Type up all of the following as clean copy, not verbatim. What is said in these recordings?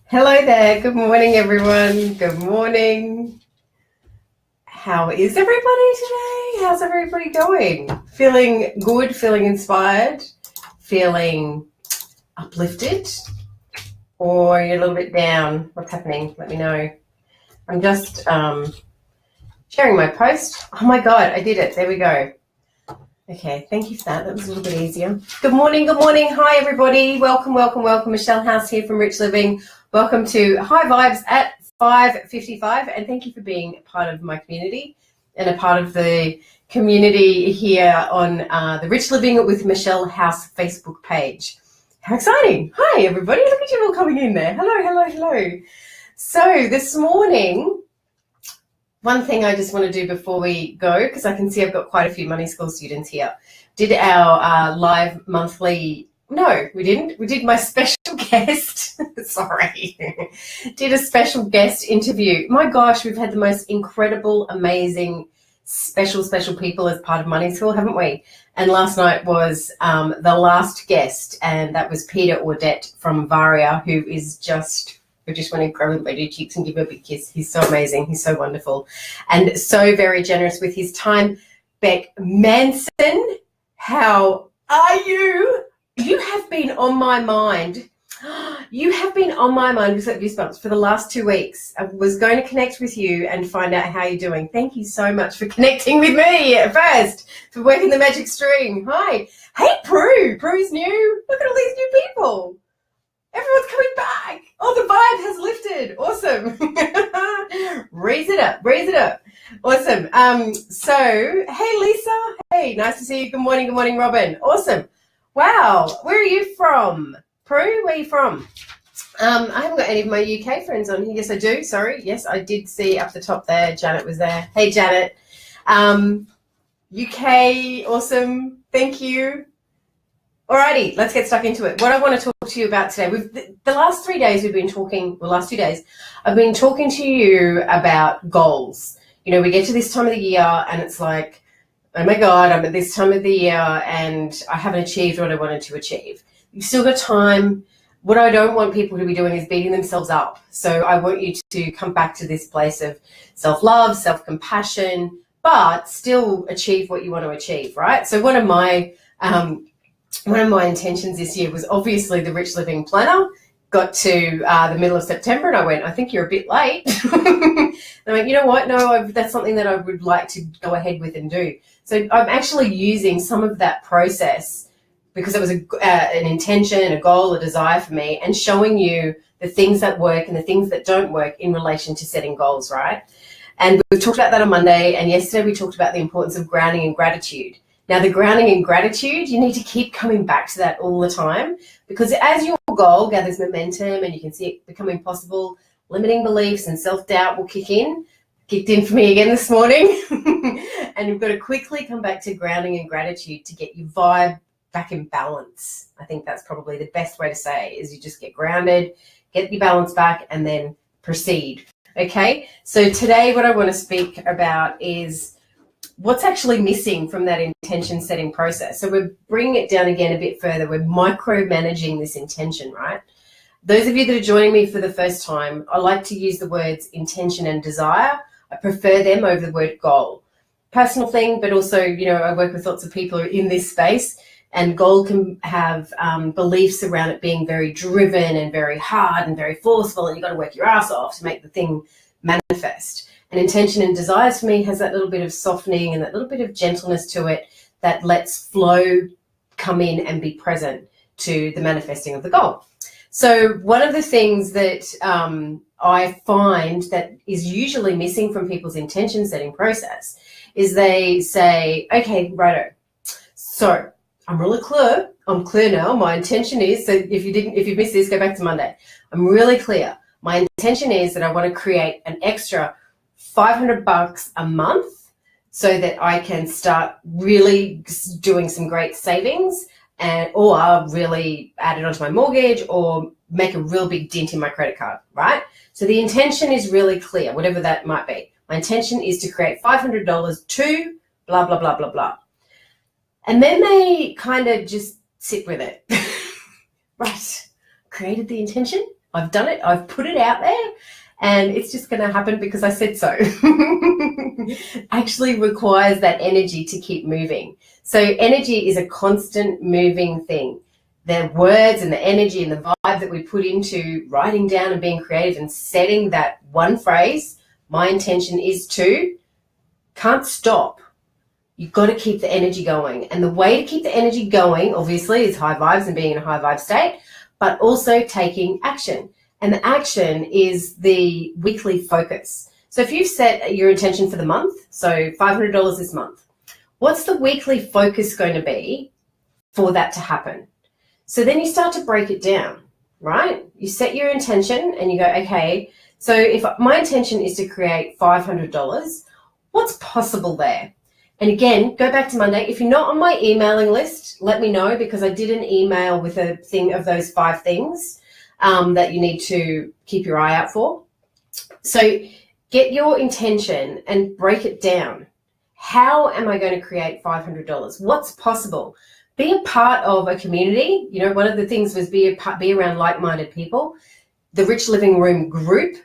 Hello there. Good morning, everyone. Good morning. How is everybody today? How's everybody going? Feeling good, feeling inspired, feeling uplifted, or you're a little bit down? What's happening? Let me know. I'm just sharing my post. Oh my God, I did it. There we go. Okay, thank you for that. That was a little bit easier. Good morning, good morning. Hi, everybody. Welcome, welcome, welcome. Michelle House here from Rich Living. Welcome to High Vibes at 5:55, and thank you for being a part of my community and a part of the community here on the Rich Living with Michelle House Facebook page. How exciting. Hi, everybody. Look at you all coming in there. Hello, hello, hello. So this morning, one thing I just want to do before we go, because I can see I've got quite a few money school students here, did our live monthly, no, we didn't. We did my special guest, sorry, did a special guest interview. My gosh, we've had the most incredible, amazing, special people as part of Money School, haven't we? And last night was the last guest, and that was Peter Audette from Varia, who is just... I just want to grab him by the cheeks and give him a big kiss. He's so amazing. He's so wonderful and so very generous with his time. Beck Manson, how are you? You have been on my mind. You have been on my mind with Goosebumps for the last 2 weeks. I was going to connect with you and find out how you're doing. Thank you so much for connecting with me at first, for working the magic stream. Hi. Hey, Prue. Prue's new. Look at all these new people. Everyone's coming back. Oh, the vibe has lifted. Awesome. Raise it up. Raise it up. Awesome. So, hey, Lisa. Hey, nice to see you. Good morning, Robin. Awesome. Wow. Where are you from? Prue, where are you from? I haven't got any of my UK friends on here. Yes, I do. Sorry. Yes, I did see up the top there. Janet was there. Hey, Janet. UK. Awesome. Thank you. Alrighty, let's get stuck into it. What I want to talk to you about today, the last 3 days we've been talking, the last 2 days, I've been talking to you about goals. You know, we get to this time of the year and it's like, oh my God, I'm at this time of the year and I haven't achieved what I wanted to achieve. You've still got time. What I don't want people to be doing is beating themselves up. So I want you to come back to this place of self-love, self-compassion, but still achieve what you want to achieve, right? So one of my intentions this year was obviously the Rich Living Planner. Got to the middle of September and I went, I think you're a bit late. And I went, you know what? No, that's something that I would like to go ahead with and do. So I'm actually using some of that process because it was an intention, a goal, a desire for me, and showing you the things that work and the things that don't work in relation to setting goals, right? And we talked about that on Monday, and yesterday we talked about the importance of grounding and gratitude. Now, the grounding in gratitude, you need to keep coming back to that all the time because as your goal gathers momentum and you can see it becoming possible, limiting beliefs and self-doubt will kick in. Kicked in for me again this morning. And you've got to quickly come back to grounding and gratitude to get your vibe back in balance. I think that's probably the best way to say it, is you just get grounded, get your balance back, and then proceed. Okay? So today what I want to speak about is what's actually missing from that intention setting process. So we're bringing it down again a bit further. We're micromanaging this intention, right? Those of you that are joining me for the first time, I like to use the words intention and desire. I prefer them over the word goal. Personal thing, but also, you know, I work with lots of people who are in this space, and goal can have beliefs around it being very driven and very hard and very forceful, and you've got to work your ass off to make the thing manifest. And intention and desires for me has that little bit of softening and that little bit of gentleness to it that lets flow come in and be present to the manifesting of the goal. So one of the things that I find that is usually missing from people's intention setting process is they say, okay, righto, so I'm really clear. I'm clear now. My intention is, so if you missed this, go back to Monday. I'm really clear. My intention is that I want to create an extra $500 a month so that I can start really doing some great savings or really add it onto my mortgage or make a real big dent in my credit card, right? So the intention is really clear, whatever that might be. My intention is to create $500 to blah, blah, blah, blah, blah. And then they kind of just sit with it. Right. Created the intention. I've done it. I've put it out there, and it's just going to happen because I said so. Actually requires that energy to keep moving. So energy is a constant moving thing. The words and the energy and the vibe that we put into writing down and being creative and setting that one phrase, my intention is to, can't stop. You've got to keep the energy going. And the way to keep the energy going, obviously, is high vibes and being in a high vibe state, but also taking action. And the action is the weekly focus. So if you've set your intention for the month, so $500 this month, what's the weekly focus going to be for that to happen? So then you start to break it down, right? You set your intention and you go, okay, so if my intention is to create $500, what's possible there? And again, go back to Monday. If you're not on my emailing list, let me know, because I did an email with a thing of those 5 things that you need to keep your eye out for. So get your intention and break it down. How am I going to create $500? What's possible? Be a part of a community. You know, one of the things was be around like-minded people. The Rich Living Room group,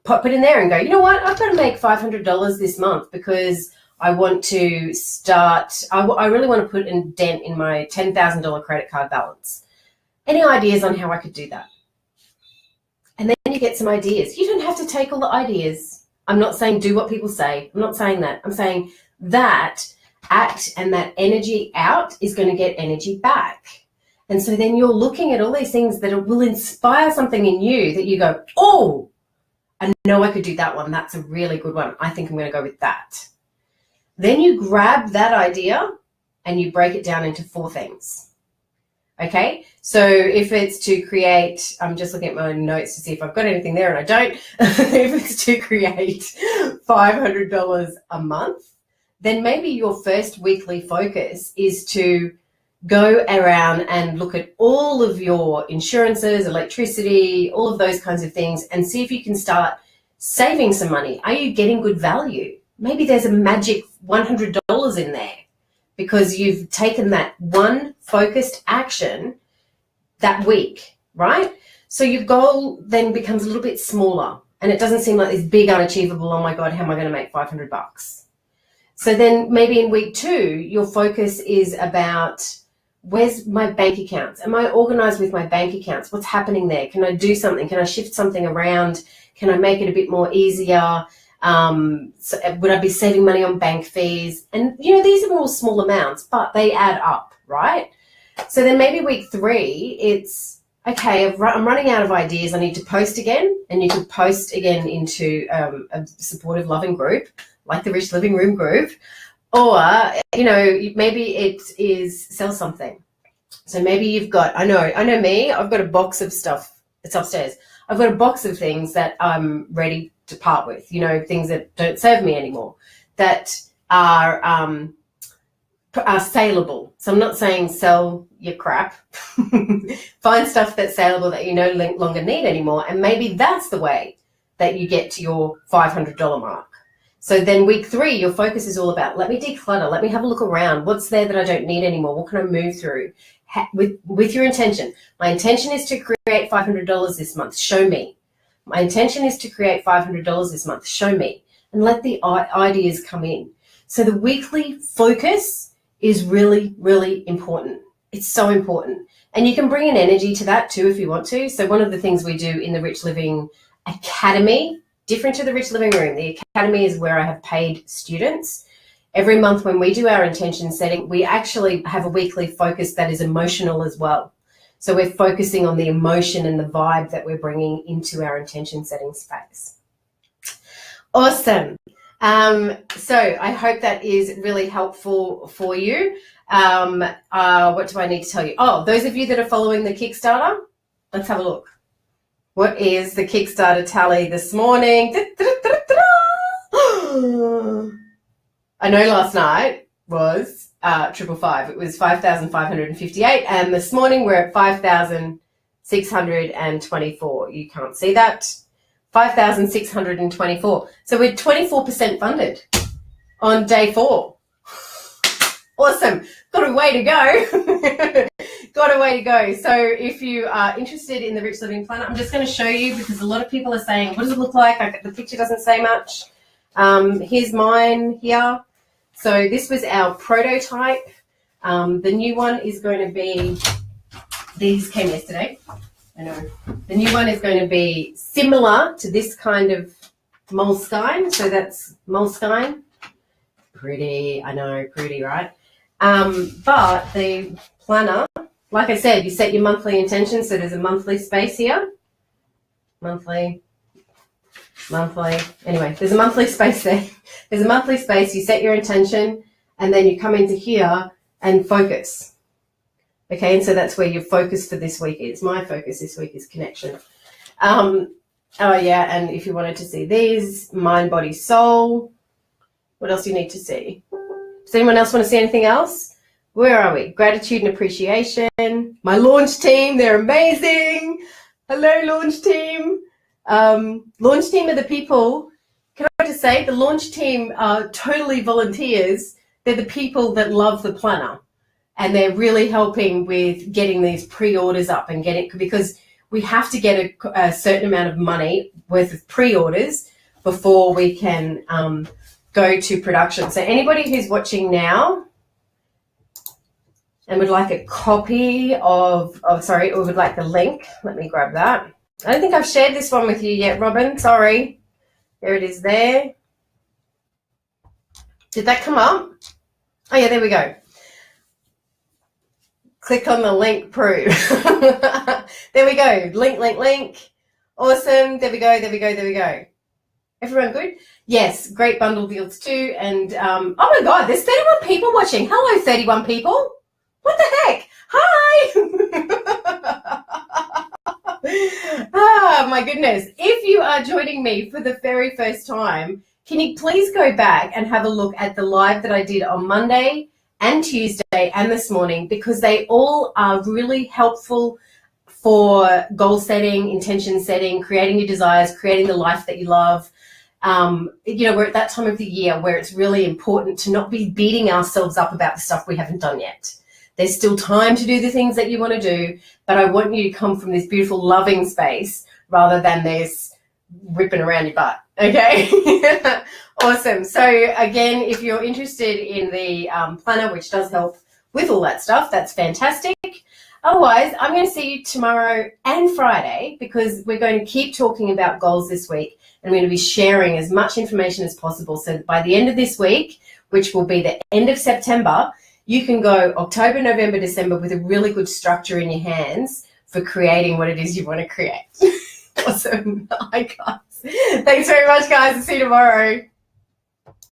pop it in there and go, you know what, I've got to make $500 this month because I want to start, I really want to put a dent in my $10,000 credit card balance. Any ideas on how I could do that? And then you get some ideas. You don't have to take all the ideas. I'm not saying do what people say. I'm not saying that. I'm saying that act and that energy out is going to get energy back. And so then you're looking at all these things that will inspire something in you that you go, oh, I know I could do that one. That's a really good one. I think I'm going to go with that. Then you grab that idea and you break it down into 4 things. Okay, so if it's to create, I'm just looking at my notes to see if I've got anything there, and I don't. If it's to create $500 a month, then maybe your first weekly focus is to go around and look at all of your insurances, electricity, all of those kinds of things, and see if you can start saving some money. Are you getting good value? Maybe there's a magic $100 in there because you've taken that one focused action that week, right? So your goal then becomes a little bit smaller and it doesn't seem like this big unachievable, oh my God, how am I going to make $500? So then maybe in week 2, your focus is about where's my bank accounts? Am I organized with my bank accounts? What's happening there? Can I do something? Can I shift something around? Can I make it a bit more easier? So would I be saving money on bank fees? And, you know, these are all small amounts, but they add up, right? So then maybe week 3, it's, okay, I'm running out of ideas. I need to post again, and you can post again into a supportive, loving group like the Rich Living Room group, or, you know, maybe it is sell something. So maybe you've got, I know me, I've got a box of stuff, it's upstairs. I've got a box of things that I'm ready to part with, you know, things that don't serve me anymore, that are saleable. So I'm not saying sell your crap. Find stuff that's saleable that you no longer need anymore, and maybe that's the way that you get to your $500 mark. So then week 3, your focus is all about, let me declutter, let me have a look around. What's there that I don't need anymore? What can I move through? With your intention. My intention is to create $500 this month. Show me. My intention is to create $500 this month. Show me. And let the ideas come in. So the weekly focus is really, really important. It's so important. And you can bring an energy to that too if you want to. So one of the things we do in the Rich Living Academy, different to the Rich Living Room, the Academy is where I have paid students. Every month when we do our intention setting, we actually have a weekly focus that is emotional as well. So we're focusing on the emotion and the vibe that we're bringing into our intention setting space. Awesome. So I hope that is really helpful for you. What do I need to tell you? Oh, those of you that are following the Kickstarter, let's have a look. What is the Kickstarter tally this morning? I know last night was 555. It was 5,558, and this morning we're at 5,624. You can't see that. 5,624. So we're 24% funded on day 4. Awesome. Got a way to go. What a way to go. So if you are interested in the Rich Living Planner, I'm just going to show you because a lot of people are saying, what does it look like? The picture doesn't say much. Here's mine here. So this was our prototype. The new one is going to be, these came yesterday. I know. The new one is going to be similar to this kind of Moleskine. So that's Moleskine. Pretty, I know, pretty, right? But the planner, like I said, you set your monthly intention. So there's a monthly space here. Monthly. Anyway, there's a monthly space there. There's a monthly space. You set your intention, and then you come into here and focus. Okay, and so that's where your focus for this week is. My focus this week is connection. Oh, yeah, and if you wanted to see these, mind, body, soul. What else do you need to see? Does anyone else want to see anything else? Where are we? Gratitude and appreciation. My launch team, they're amazing. Hello, launch team. Launch team are the people, can I just say, the launch team are totally volunteers. They're the people that love the planner, and they're really helping with getting these pre-orders up and getting, because we have to get a certain amount of money worth of pre-orders before we can go to production. So anybody who's watching now and would like a copy or would like the link, let me grab that. I don't think I've shared this one with you yet, Robin. Sorry. There it is there. Did that come up? Oh, yeah, there we go. Click on the link, Prue. There we go. Link. Awesome. There we go. Everyone good? Yes, great bundle deals too. And, oh, my God, there's 31 people watching. Hello, 31 people. What the heck? Hi. My goodness. If you are joining me for the very first time, can you please go back and have a look at the live that I did on Monday and Tuesday and this morning, because they all are really helpful for goal setting, intention setting, creating your desires, creating the life that you love. We're at that time of the year where it's really important to not be beating ourselves up about the stuff we haven't done yet. There's still time to do the things that you want to do, but I want you to come from this beautiful, loving space rather than this ripping around your butt, okay? Awesome. So, again, if you're interested in the planner, which does help with all that stuff, that's fantastic. Otherwise, I'm going to see you tomorrow and Friday, because we're going to keep talking about goals this week, and we're going to be sharing as much information as possible so that by the end of this week, which will be the end of September, you can go October, November, December with a really good structure in your hands for creating what it is you want to create. Awesome. Hi, guys. Thanks very much, guys. I'll see you tomorrow.